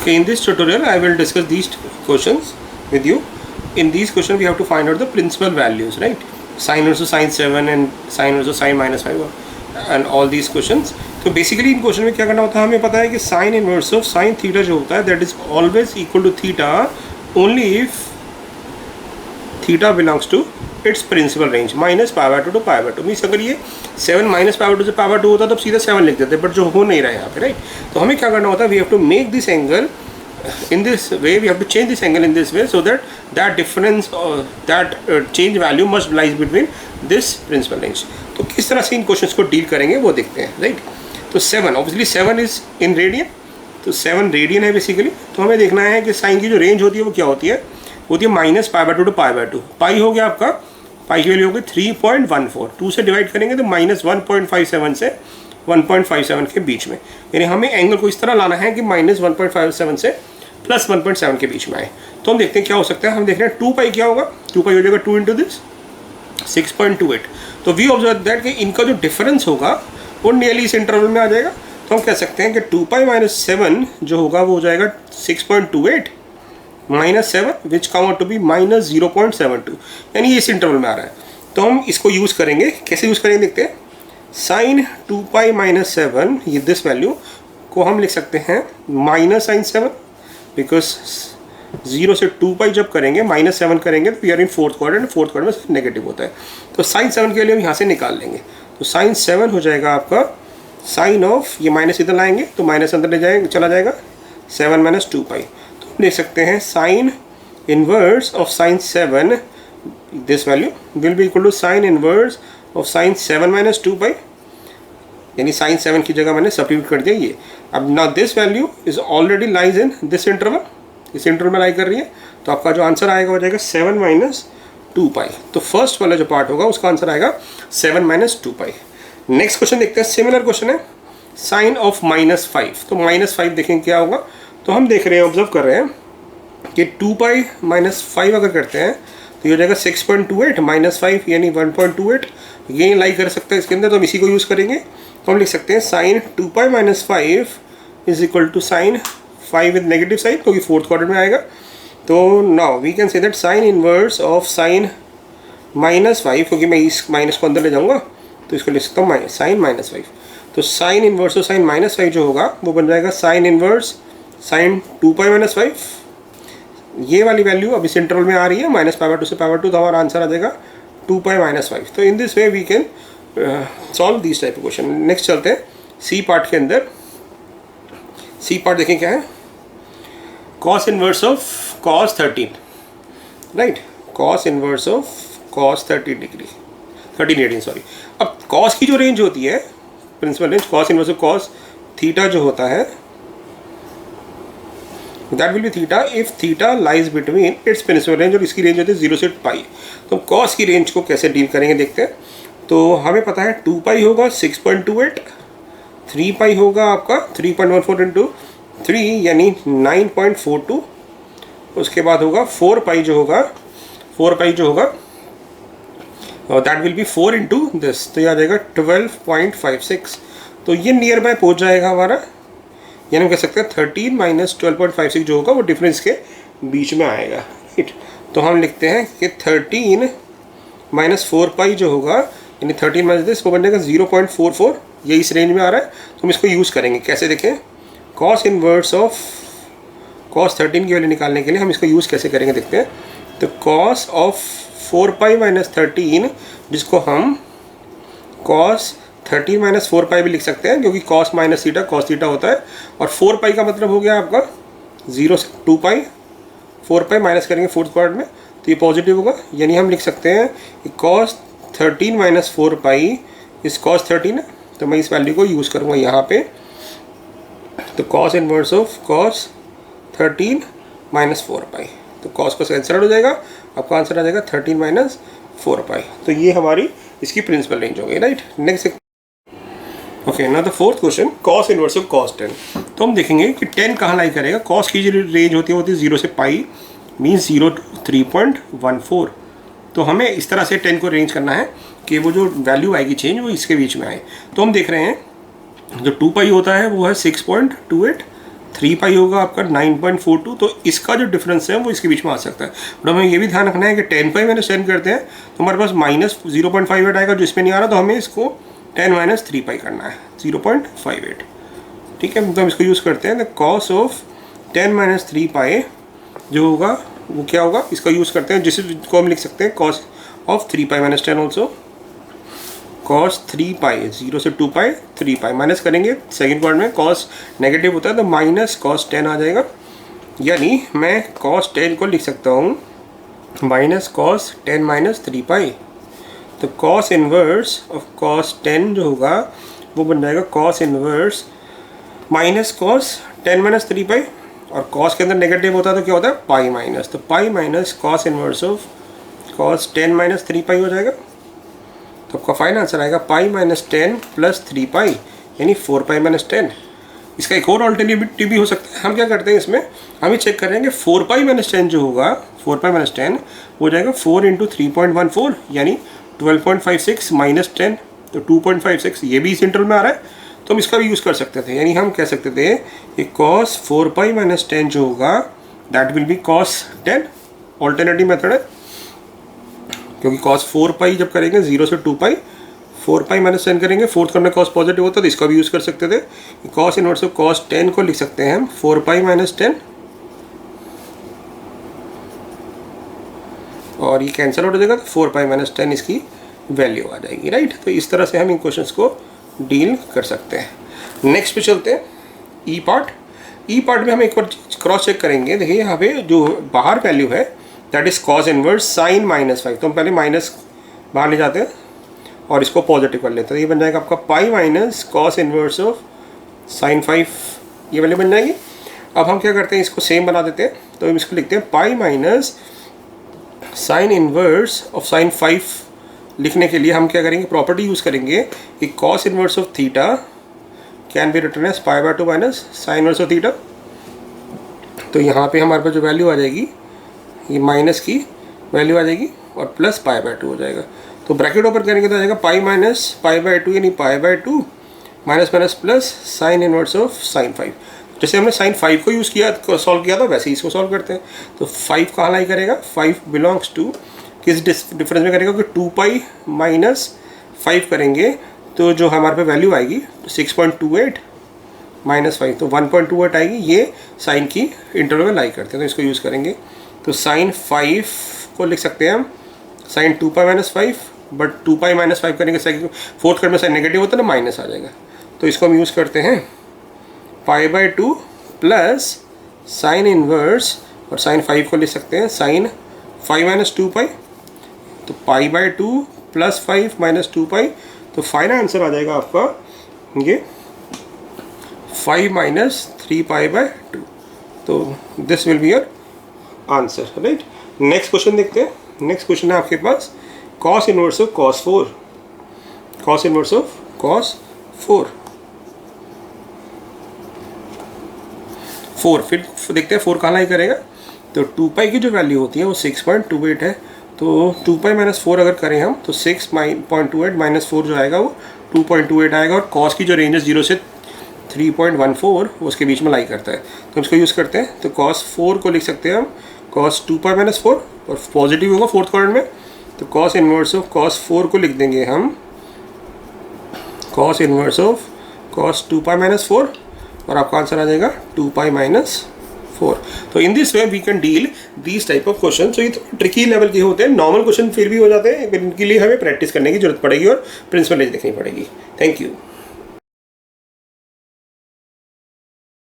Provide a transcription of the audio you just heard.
Okay, in this tutorial I will discuss these questions with you. In these questions we have to find out the principal values, right? Sine versus sine 7 and sine versus sine minus 5 and all these questions. तो basically इन question में क्या करना होता है, हमें पता है कि sine inverse of sine theta जो होता है that is always equal to theta only if theta belongs to its principal range minus pi by 2 to pi by 2. Means अगर ये 7 माइनस पाई बाय 2 से पाई बाय 2 होता तब सीधा 7 लिख देते, बट जो हो नहीं रहा है यहाँ पे, राइट. तो हमें क्या करना होता है, we have to make this angle in this way, we have to change this angle in this way so that that difference or that change value must lies between this principal range. तो किस तरह से इन questions को deal करेंगे वो देखते हैं, right. तो 7 ऑब्वियसली 7 इज इन रेडियन, तो 7 रेडियन है बेसिकली. तो हमें देखना है कि साइन की जो रेंज होती है वो क्या होती है, minus pi by 2 to pi by 2. Pi हो गया आपका, पाई की वैल्यू होगी 3.14. 2 से डिवाइड करेंगे तो माइनस 1.57 से 1.57 के बीच में, यानी हमें एंगल को इस तरह लाना है कि माइनस 1.57 से प्लस 1.7 के बीच में आए. तो हम देखते हैं क्या हो सकता है. हम देख रहे हैं 2 पाई क्या होगा, 2 पाई हो जाएगा 2 इंटू दिस 6.28. तो वी ऑब्जर्व दैट कि इनका जो डिफरेंस होगा वो नियरली इस इंटरवल में आ जाएगा. तो हम कह सकते हैं कि 2 पाई माइनस 7 जो होगा वो हो जाएगा 6.28 minus 7 which come out to be minus 0.72, यानी इस इंटरवल में आ रहा है. तो हम इसको यूज़ करेंगे. कैसे यूज़ करेंगे देखते हैं. साइन 2 पाई माइनस 7, ये दिस वैल्यू को हम लिख सकते हैं माइनस साइन 7, बिकॉज 0 से 2 पाई जब करेंगे माइनस 7 करेंगे तो we are in fourth quadrant, fourth quadrant में नेगेटिव होता है. तो साइन 7 के लिए हम यहाँ से निकाल लेंगे. तो साइन 7 हो जाएगा आपका साइन ऑफ, ये माइनस इधर लाएंगे तो माइनस अंदर ले जाएगा, चला जाएगा 7 माइनस 2 पाई. तो हम देख सकते हैं sine inverse of sine 7, this value will be equal to sine inverse of sine 7 minus 2 pi, यानी साइन 7 की जगह मैंने सब्स्टिट्यूट कर दिया ये. अब now this value is already lies in this interval, इस इंटरवल में लाई कर रही है. तो आपका जो आंसर आएगा हो जाएगा 7 माइनस 2 पाई. तो फर्स्ट वाला जो पार्ट होगा उसका आंसर आएगा 7 माइनस 2 पाई. नेक्स्ट क्वेश्चन देखते हैं. सिमिलर क्वेश्चन है साइन ऑफ माइनस 5. तो माइनस 5 देखेंगे क्या होगा. तो हम देख रहे हैं, ऑब्जर्व कर रहे हैं कि 2 पाई माइनस 5 अगर करते हैं तो ये हो जाएगा 6.28 माइनस 5 यानी 1.28. ये लाई कर सकता है इसके अंदर, तो हम इसी को यूज़ करेंगे. तो हम लिख सकते हैं sine 2 pi minus 5 is equal to sine 5 with negative side, क्योंकि फोर्थ क्वाड्रेंट में आएगा. तो now we can say that sine inverse of sine minus 5, क्योंकि मैं इस माइनस को अंदर ले जाऊंगा तो इसको लिख सकता हूँ साइन माइनस 5. तो sine inverse of sine minus 5 जो होगा वो बन जाएगा sine inverse sine 2 pi minus 5. ये वाली वैल्यू अब इस इंटरवल में आ रही है माइनस पाई बाय 2 से पाई बाय 2, तो हमारा आंसर आ जाएगा 2 पाई माइनस 5. तो in this way we can solve this type of question. Next चलते हैं सी पार्ट के अंदर. सी पार्ट देखें क्या है. Cos inverse of cos 13, right. Cos inverse of cos 13 sorry. अब कॉस की जो रेंज होती है principal range, cos inverse of cos theta जो होता है that will be theta if theta lies between its principal range, और इसकी रेंज होती है 0 से पाई. तो कॉस की रेंज को कैसे डील करेंगे देखते हैं. तो हमें पता है 2 पाई होगा 6.28, 3 पाई होगा आपका 3.14 इंटू 3 यानी 9.42. उसके बाद होगा 4 पाई जो होगा that will B 4 into this, तो ये आ जाएगा 12.56. तो ये नियर बाय पहुँच जाएगा हमारा, यानी हम कह सकते हैं 13 माइनस 12.56 जो होगा वो डिफरेंस के बीच में आएगा, राइट. तो हम लिखते हैं कि 13 माइनस 4 पाई जो होगा यानी 13 माइनस दिस वो बन जाएगा 0.44. ये इस रेंज में आ रहा है, तो हम इसको यूज़ करेंगे. कैसे देखें. कॉस इनवर्स ऑफ कॉस 13 की वैल्यू निकालने के लिए हम इसको यूज़ कैसे करेंगे देखते हैं. तो कॉस ऑफ 4 पाई माइनस 13, जिसको हम कॉस 13 माइनस 4 पाई भी लिख सकते हैं, क्योंकि cos minus theta cos theta होता है. और 4 पाई का मतलब हो गया आपका 0 से 2 पाई. 4 पाई माइनस करेंगे फोर्थ क्वाड्रेंट में तो ये पॉजिटिव होगा, यानी हम लिख सकते हैं कि कॉस 13 माइनस 4 पाई इस कॉस 13 है. तो मैं इस वैल्यू को यूज़ करूँगा यहाँ पे. तो cos inverse of cos 13 minus 4 पाई, तो कॉस को कैंसिल हो जाएगा, आपका आंसर आ जाएगा 13 माइनस 4 पाई. तो ये हमारी इसकी प्रिंसिपल रेंज हो गई, right. Next okay, now the fourth question cos inverse of cos 10. तो हम देखेंगे कि 10 कहाँ लाई करेगा. कॉस की जो रेंज होती है 0 से पाई, मीन्स 0 to 3.14. तो हमें इस तरह से 10 को रेंज करना है कि वो जो वैल्यू आएगी चेंज वो इसके बीच में आए. तो हम देख रहे हैं जो 2 पाई होता है वो है 6.28, 3 पाई होगा आपका 9.42, तो इसका जो डिफरेंस है वो इसके बीच में आ सकता है। बट हमें ये भी ध्यान रखना है कि 10 पाई माइनस 10 करते हैं तो हमारे पास माइनस 0.58 आएगा, जो इसमें नहीं आ रहा, तो हमें इसको 10 माइनस 3 पाई करना है 0.58। ठीक है, तो हम इसको यूज़ करते हैं। द कॉस ऑफ 10 माइनस 3 पाई जो होगा वो क्या होगा, इसका यूज़ करते हैं, जिसको हम लिख सकते हैं cos of 3 pi minus 10 also. Cos 3 पाई 0 से 2 पाई 3 पाई माइनस करेंगे, सेकेंड पार्ट में कॉस नेगेटिव होता है तो माइनस कॉस 10 आ जाएगा, यानी मैं कॉस 10 को लिख सकता हूँ माइनस कॉस 10 माइनस 3 पाई। तो कॉस इनवर्स ऑफ कॉस 10 जो होगा वो बन जाएगा cos inverse minus cos 10 minus 3 पाई, और कॉस के अंदर नेगेटिव होता है तो क्या होता है पाई माइनस, तो pi minus cos inverse of cos 10 minus 3 पाई हो जाएगा। तो आपका फाइनल आंसर आएगा पाई माइनस 10 प्लस 3 पाई, यानी 4 पाई माइनस 10। इसका एक और अल्टरनेटिव भी हो सकता है। हम क्या करते हैं इसमें, हम ये चेक करेंगे 4 पाई माइनस 10 जो होगा 4 पाई माइनस 10 हो जाएगा 4 इंटू 3.14, यानी 12.56 माइनस 10, तो 2.56, ये भी इस इंटरवल में आ रहा है, तो हम इसका भी यूज़ कर सकते थे। यानी हम कह सकते थे कि कॉस 4 पाई माइनस 10 जो होगा that will B cos 10, alternative method है, क्योंकि कॉस 4 पाई जब करेंगे 0 से 2 पाई 4 पाई माइनस 10 करेंगे, फोर्थ करने कॉस पॉजिटिव होता है तो इसका भी यूज़ कर सकते थे। कॉस इनवर्स ऑफ कॉस 10 को लिख सकते हैं हम 4 पाई माइनस 10, और ये कैंसिल आउट हो जाएगा तो 4 पाई माइनस 10 इसकी वैल्यू आ जाएगी, राइट। तो इस तरह से हम इन क्वेश्चंस को डील कर सकते हैं। नेक्स्ट पे चलते हैं, ई पार्ट। ई पार्ट में हम एक बार क्रॉस चेक करेंगे। देखिए यहाँ पे जो बाहर वैल्यू है that is cos inverse sine minus 5, तो हम पहले माइनस बाहर ले जाते हैं और इसको पॉजिटिव कर लेते हैं। ये बन जाएगा आपका pi minus cos inverse of sign 5, ये वैल्यू बन जाएगी। अब हम क्या करते हैं, इसको सेम बना देते हैं, तो हम इसको लिखते हैं pi minus sine inverse of sign 5। लिखने के लिए हम क्या करेंगे, प्रॉपर्टी यूज़ करेंगे कि cos inverse of theta can be written as pi by 2 minus sine inverse of theta. तो यहाँ पे हमारे पास जो वैल्यू आ जाएगी ये माइनस की वैल्यू आ जाएगी और प्लस पाई बाय 2 हो जाएगा। तो ब्रैकेट ओपन करेंगे तो आ जाएगा पाई माइनस पाई बाय 2, यानी पाई by 2 minus minus plus sign inverse of sign 5। जैसे हमने साइन 5 को यूज़ किया, सॉल्व किया था, वैसे ही इसको सॉल्व करते हैं। तो 5 कहाँ लाई करेगा, 5 बिलोंग्स टू किस डिफरेंस में करेगा कि 2 पाई माइनस 5 करेंगे तो जो हमारे पे वैल्यू आएगी 6.28 माइनस 5, तो 1.28 आएगी। ये साइन की इंटरवल में लाई करते हैं, तो इसको यूज़ करेंगे। तो साइन 5 को लिख सकते हैं हम sine 2 pi minus 5, but 2 pi minus 5 करेंगे सेकंड फोर्थ कट में साइन नेगेटिव होता है ना, माइनस आ जाएगा। तो इसको हम यूज़ करते हैं पाई बाय 2 प्लस साइन इनवर्स, और साइन 5 को लिख सकते हैं साइन 5 माइनस 2 पाई, तो पाई बाय 2 प्लस 5 माइनस 2 पाई। तो फाइनल आंसर आ जाएगा आपका ये 5 माइनस 3 पाई बाय 2। तो this will be your answer, right. Next question देखते हैं। नेक्स्ट क्वेश्चन है आपके पास cos inverse of cos 4, cos inverse of cos 4। फिर देखते हैं 4 कहाँ लाई करेगा। तो 2 पाई की जो वैल्यू होती है वो 6.28 है, तो 2 पाई माइनस 4 अगर करें हम तो 6.28 माइनस 4 जो आएगा वो 2.28 आएगा, और कॉस की जो रेंज है 0 से 3.14 उसके बीच में लाई करता है, तो इसको यूज़ करते हैं। तो कॉस 4 को लिख सकते हैं हम कॉस 2 पाई माइनस 4, और पॉजिटिव होगा फोर्थ क्वाड्रेंट में, तो कॉस इनवर्स ऑफ कॉस 4 को लिख देंगे हम cos inverse of cos 2 pi minus 4, और आपका आंसर आ जाएगा 2 पाई माइनस 4। तो in this way we can deal these type of question. तो ये तो ट्रिकी लेवल के होते हैं, नॉर्मल क्वेश्चन फिर भी हो जाते हैं, इनके लिए हमें प्रैक्टिस करने की जरूरत पड़ेगी और प्रिंसिपल देखनी पड़ेगी। Thank you.